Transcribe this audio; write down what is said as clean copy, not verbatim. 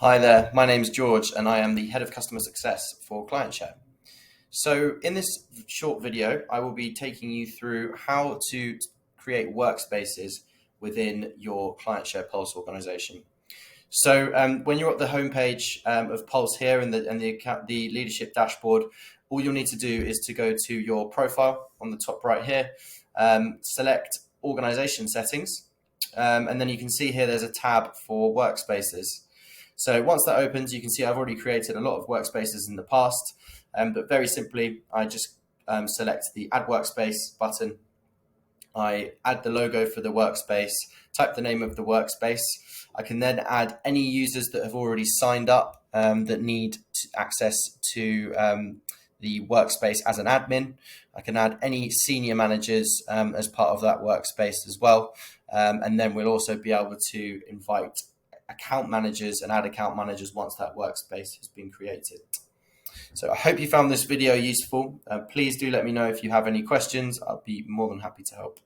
Hi there, my name is George and I am the Head of Customer Success for Clientshare. So in this short video, I will be taking you through how to create workspaces within your Clientshare Pulse organization. So when you're at the homepage of Pulse here and the leadership dashboard, all you'll need to do is to go to your profile on the top right here, select organization settings, and then you can see here there's a tab for workspaces. So once that opens, you can see I've already created a lot of workspaces in the past, but very simply, I just select the Add Workspace button. I add the logo for the workspace, type the name of the workspace. I can then add any users that have already signed up that need access to the workspace as an admin. I can add any senior managers as part of that workspace as well. And then we'll also be able to invite account managers and add account managers once that workspace has been created. So I hope you found this video useful. Please do let me know if you have any questions. I'll be more than happy to help.